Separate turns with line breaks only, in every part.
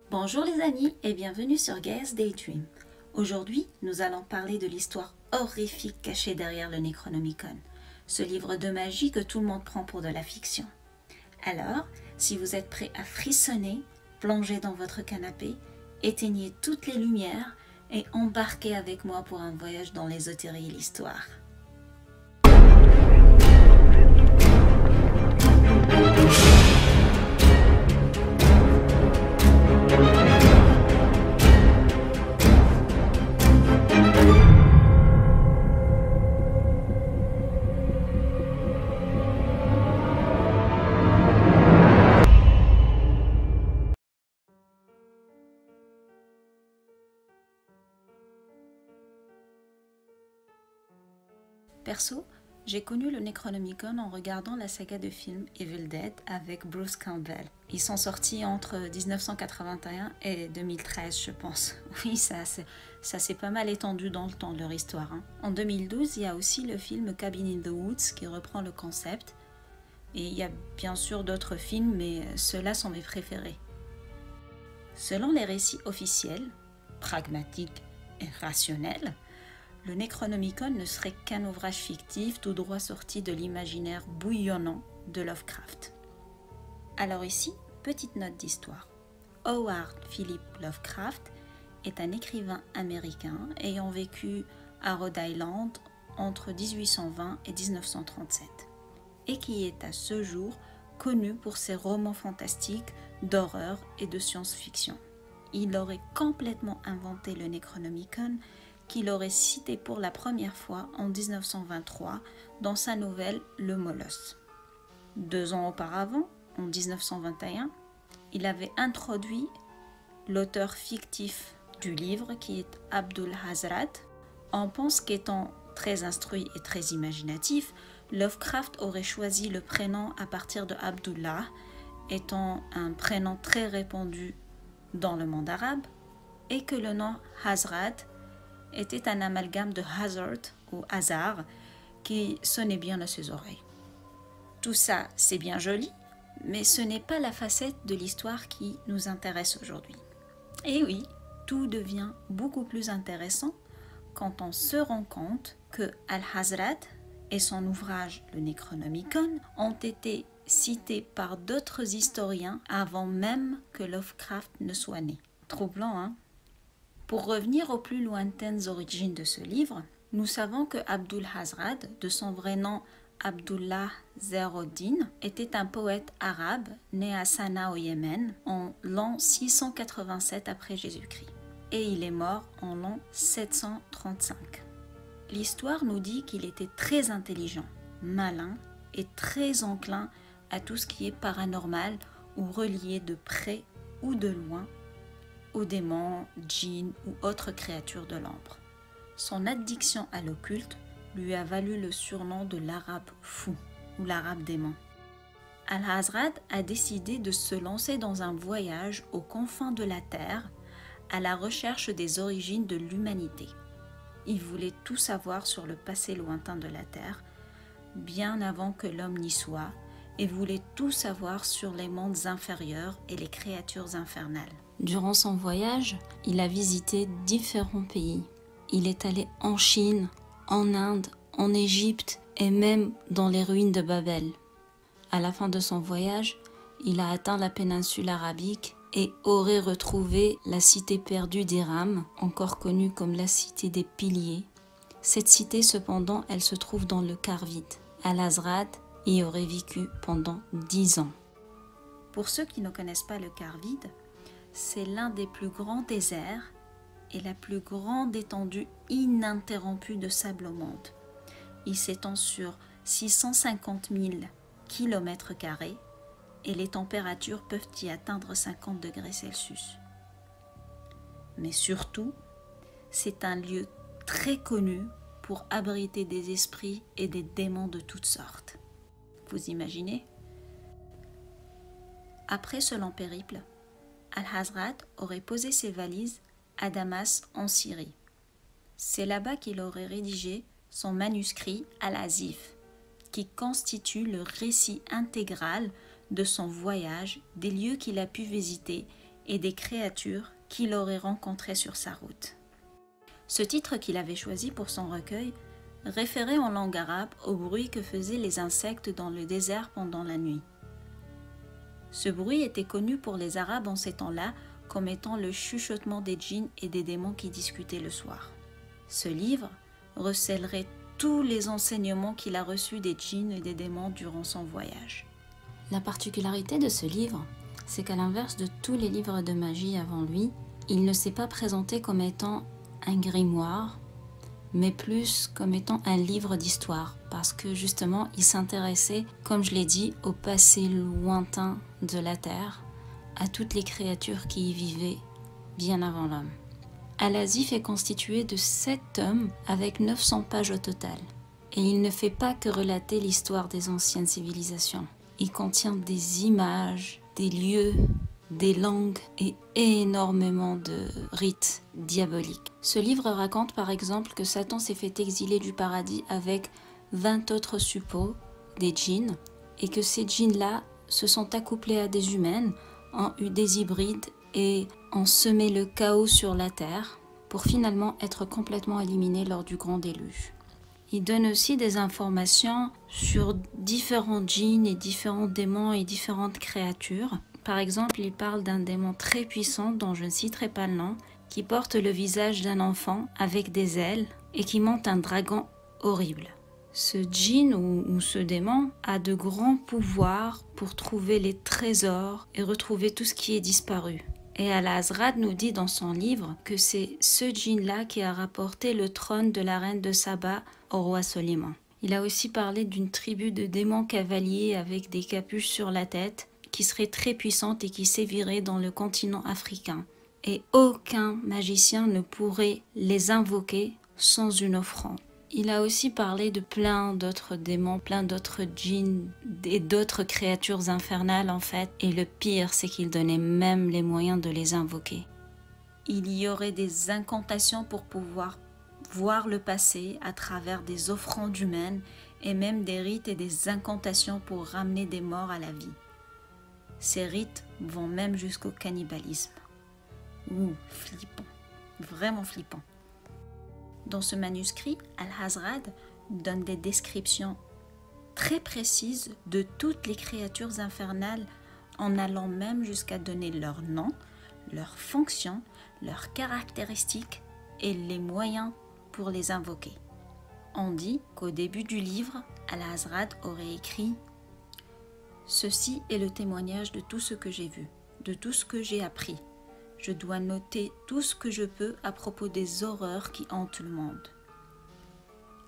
Bonjour les amis et bienvenue sur Gaïa's Daydream. Aujourd'hui, nous allons parler de l'histoire horrifique cachée derrière le Necronomicon, ce livre de magie que tout le monde prend pour de la fiction. Alors, si vous êtes prêts à frissonner, plongez dans votre canapé, éteignez toutes les lumières et embarquez avec moi pour un voyage dans l'ésotérie et l'histoire. Perso, j'ai connu le Necronomicon en regardant la saga de films Evil Dead avec Bruce Campbell. Ils sont sortis entre 1981 et 2013, je pense. Oui, ça s'est pas mal étendu dans le temps, leur histoire. En 2012, il y a aussi le film Cabin in the Woods qui reprend le concept. Et il y a bien sûr d'autres films, mais ceux-là sont mes préférés. Selon les récits officiels, pragmatiques et rationnels, le Necronomicon ne serait qu'un ouvrage fictif tout droit sorti de l'imaginaire bouillonnant de Lovecraft. Alors ici, petite note d'histoire. Howard Philip Lovecraft est un écrivain américain ayant vécu à Rhode Island entre 1820 et 1937 et qui est à ce jour connu pour ses romans fantastiques, d'horreur et de science-fiction. Il aurait complètement inventé le Necronomicon qu'il aurait cité pour la première fois en 1923 dans sa nouvelle Le Molosse. 2 ans auparavant, en 1921, il avait introduit l'auteur fictif du livre qui est Abdul Hazrat. On pense qu'étant très instruit et très imaginatif, Lovecraft aurait choisi le prénom à partir de Abdullah, étant un prénom très répandu dans le monde arabe, et que le nom Hazrat était un amalgame de hazard ou hasard qui sonnait bien à ses oreilles. Tout ça, c'est bien joli, mais ce n'est pas la facette de l'histoire qui nous intéresse aujourd'hui. Et oui, tout devient beaucoup plus intéressant quand on se rend compte que Al-Hazrat et son ouvrage Le Necronomicon ont été cités par d'autres historiens avant même que Lovecraft ne soit né. Troublant, hein? Pour revenir aux plus lointaines origines de ce livre, nous savons que Abdul Hazrat, de son vrai nom Abdullah Zainuddin, était un poète arabe né à Sanaa au Yémen en l'an 687 après Jésus-Christ et il est mort en l'an 735. L'histoire nous dit qu'il était très intelligent, malin et très enclin à tout ce qui est paranormal ou relié de près ou de loin aux démons, djinns ou autres créatures de l'ombre. Son addiction à l'occulte lui a valu le surnom de l'arabe fou ou l'arabe démon. Al-Hazrat a décidé de se lancer dans un voyage aux confins de la terre à la recherche des origines de l'humanité. Il voulait tout savoir sur le passé lointain de la terre, bien avant que l'homme n'y soit, et voulait tout savoir sur les mondes inférieurs et les créatures infernales. Durant son voyage, il a visité différents pays. Il est allé en Chine, en Inde, en Égypte et même dans les ruines de Babel. À la fin de son voyage, il a atteint la péninsule arabique et aurait retrouvé la cité perdue d'Iram, encore connue comme la cité des piliers. Cette cité, cependant, elle se trouve dans le Kharvit. Al-Hazrat y aurait vécu pendant 10 ans. Pour ceux qui ne connaissent pas le Kharvit, c'est l'un des plus grands déserts et la plus grande étendue ininterrompue de sable au monde. Il s'étend sur 650 000 km² et les températures peuvent y atteindre 50 degrés Celsius. Mais surtout, c'est un lieu très connu pour abriter des esprits et des démons de toutes sortes. Vous imaginez? Après ce long périple, Al-Hazrat aurait posé ses valises à Damas en Syrie. C'est là-bas qu'il aurait rédigé son manuscrit Al-Azif, qui constitue le récit intégral de son voyage, des lieux qu'il a pu visiter et des créatures qu'il aurait rencontrées sur sa route. Ce titre qu'il avait choisi pour son recueil référait en langue arabe au bruit que faisaient les insectes dans le désert pendant la nuit. Ce bruit était connu pour les Arabes en ces temps-là comme étant le chuchotement des djinns et des démons qui discutaient le soir. Ce livre recèlerait tous les enseignements qu'il a reçus des djinns et des démons durant son voyage. La particularité de ce livre, c'est qu'à l'inverse de tous les livres de magie avant lui, il ne s'est pas présenté comme étant un grimoire, mais plus comme étant un livre d'histoire, parce que justement, il s'intéressait, comme je l'ai dit, au passé lointain de la Terre, à toutes les créatures qui y vivaient bien avant l'homme. Al-Asif est constitué de 7 tomes avec 900 pages au total, et il ne fait pas que relater l'histoire des anciennes civilisations. Il contient des images, des lieux, des langues et énormément de rites diaboliques. Ce livre raconte par exemple que Satan s'est fait exiler du paradis avec 20 autres suppôts, des djinns, et que ces djinns-là se sont accouplés à des humaines, ont eu des hybrides et ont semé le chaos sur la terre pour finalement être complètement éliminés lors du grand déluge. Il donne aussi des informations sur différents djinns et différents démons et différentes créatures. Par exemple, il parle d'un démon très puissant dont je ne citerai pas le nom, qui porte le visage d'un enfant avec des ailes et qui monte un dragon horrible. Ce djinn ou ce démon a de grands pouvoirs pour trouver les trésors et retrouver tout ce qui est disparu. Et Al-Azrad nous dit dans son livre que c'est ce djinn-là qui a rapporté le trône de la reine de Saba au roi Soliman. Il a aussi parlé d'une tribu de démons cavaliers avec des capuches sur la tête qui serait très puissante et qui sévirait dans le continent africain. Et aucun magicien ne pourrait les invoquer sans une offrande. Il a aussi parlé de plein d'autres démons, plein d'autres djinns et d'autres créatures infernales en fait. Et le pire, c'est qu'il donnait même les moyens de les invoquer. Il y aurait des incantations pour pouvoir voir le passé à travers des offrandes humaines et même des rites et des incantations pour ramener des morts à la vie. Ces rites vont même jusqu'au cannibalisme. Ouh, flippant, vraiment flippant. Dans ce manuscrit, Al-Azrad donne des descriptions très précises de toutes les créatures infernales en allant même jusqu'à donner leur nom, leurs fonctions, leurs caractéristiques et les moyens pour les invoquer. On dit qu'au début du livre, Al-Azrad aurait écrit « Ceci est le témoignage de tout ce que j'ai vu, de tout ce que j'ai appris. Je dois noter tout ce que je peux à propos des horreurs qui hantent le monde.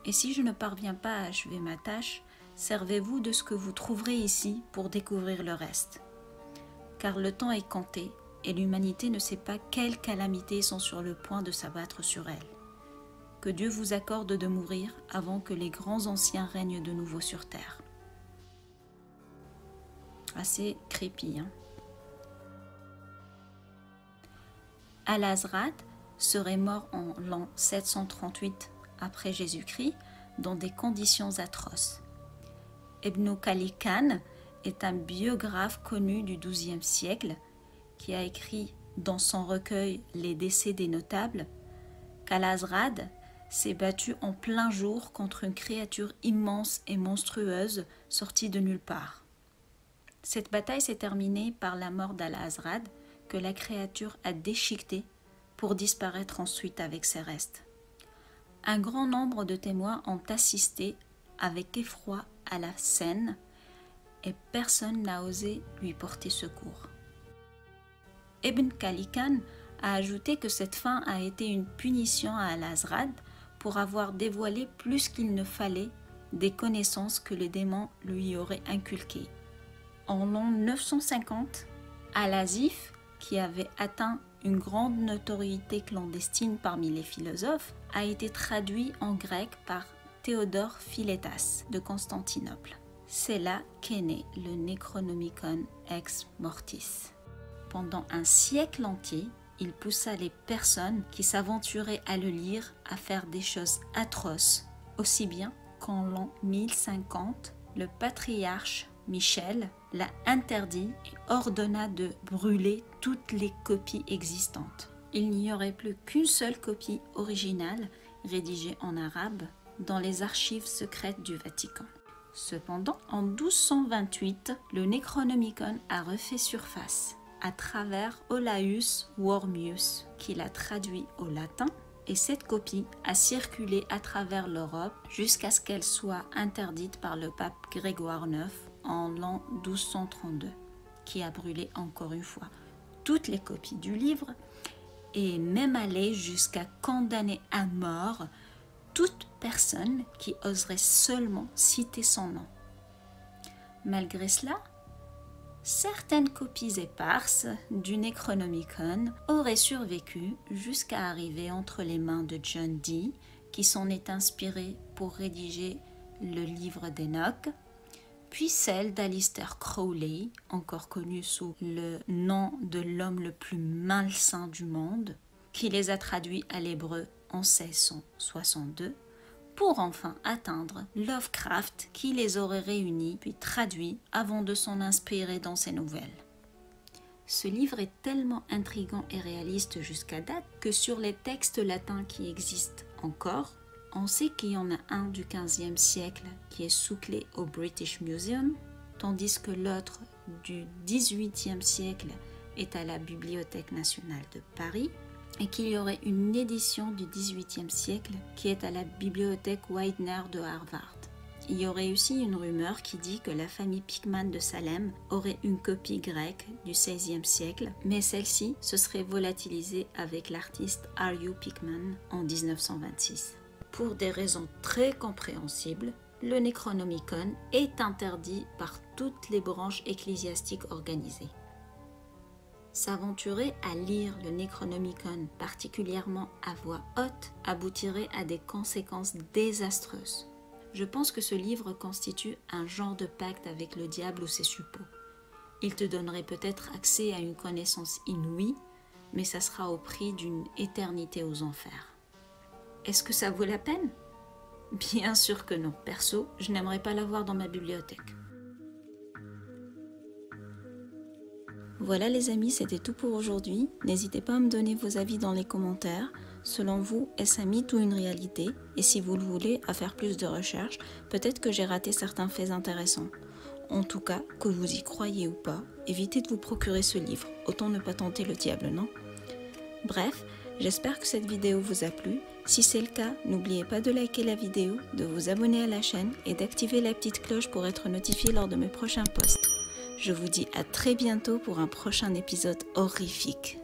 Et si je ne parviens pas à achever ma tâche, servez-vous de ce que vous trouverez ici pour découvrir le reste. Car le temps est compté et l'humanité ne sait pas quelles calamités sont sur le point de s'abattre sur elle. Que Dieu vous accorde de mourir avant que les grands anciens règnent de nouveau sur terre. » Assez creepy, hein? Al-Azrad serait mort en l'an 738 après Jésus-Christ dans des conditions atroces. Ibn Khalikan est un biographe connu du XIIe siècle qui a écrit dans son recueil Les décès des notables qu'Al-Azrad s'est battu en plein jour contre une créature immense et monstrueuse sortie de nulle part. Cette bataille s'est terminée par la mort d'Al-Azrad que la créature a déchiquetée pour disparaître ensuite avec ses restes. Un grand nombre de témoins ont assisté avec effroi à la scène et personne n'a osé lui porter secours. Ibn Khalikan a ajouté que cette fin a été une punition à Al-Azrad pour avoir dévoilé plus qu'il ne fallait des connaissances que les démons lui auraient inculquées. En l'an 950, Al-Azif, qui avait atteint une grande notoriété clandestine parmi les philosophes, a été traduit en grec par Théodore Philétas de Constantinople. C'est là qu'est né le Necronomicon Ex Mortis. Pendant un siècle entier, il poussa les personnes qui s'aventuraient à le lire à faire des choses atroces, aussi bien qu'en l'an 1050, le patriarche Michel l'a interdit et ordonna de brûler toutes les copies existantes. Il n'y aurait plus qu'une seule copie originale, rédigée en arabe, dans les archives secrètes du Vatican. Cependant, en 1228, le Necronomicon a refait surface à travers Olaus Wormius, qui l'a traduit au latin, et cette copie a circulé à travers l'Europe jusqu'à ce qu'elle soit interdite par le pape Grégoire IX en l'an 1232, qui a brûlé encore une fois toutes les copies du livre et même allé jusqu'à condamner à mort toute personne qui oserait seulement citer son nom. Malgré cela, certaines copies éparses du Necronomicon auraient survécu jusqu'à arriver entre les mains de John Dee, qui s'en est inspiré pour rédiger le livre d'Enoch, puis celle d'Alistair Crowley, encore connu sous le nom de l'homme le plus malsain du monde, qui les a traduits à l'hébreu en 1662, pour enfin atteindre Lovecraft qui les aurait réunis puis traduits avant de s'en inspirer dans ses nouvelles. Ce livre est tellement intriguant et réaliste jusqu'à date que sur les textes latins qui existent encore, on sait qu'il y en a un du XVe siècle qui est sous clé au British Museum, tandis que l'autre du XVIIIe siècle est à la Bibliothèque nationale de Paris, et qu'il y aurait une édition du XVIIIe siècle qui est à la bibliothèque Widener de Harvard. Il y aurait aussi une rumeur qui dit que la famille Pickman de Salem aurait une copie grecque du XVIe siècle, mais celle-ci se serait volatilisée avec l'artiste R.U. Pickman en 1926. Pour des raisons très compréhensibles, le Necronomicon est interdit par toutes les branches ecclésiastiques organisées. S'aventurer à lire le Necronomicon, particulièrement à voix haute, aboutirait à des conséquences désastreuses. Je pense que ce livre constitue un genre de pacte avec le diable ou ses suppôts. Il te donnerait peut-être accès à une connaissance inouïe, mais ça sera au prix d'une éternité aux enfers. Est-ce que ça vaut la peine? Bien sûr que non. Perso, je n'aimerais pas l'avoir dans ma bibliothèque. Voilà les amis, c'était tout pour aujourd'hui. N'hésitez pas à me donner vos avis dans les commentaires. Selon vous, est-ce un mythe ou une réalité? Et si vous le voulez, à faire plus de recherches, peut-être que j'ai raté certains faits intéressants. En tout cas, que vous y croyez ou pas, évitez de vous procurer ce livre. Autant ne pas tenter le diable, non? Bref, j'espère que cette vidéo vous a plu. Si c'est le cas, n'oubliez pas de liker la vidéo, de vous abonner à la chaîne et d'activer la petite cloche pour être notifié lors de mes prochains posts. Je vous dis à très bientôt pour un prochain épisode horrifique.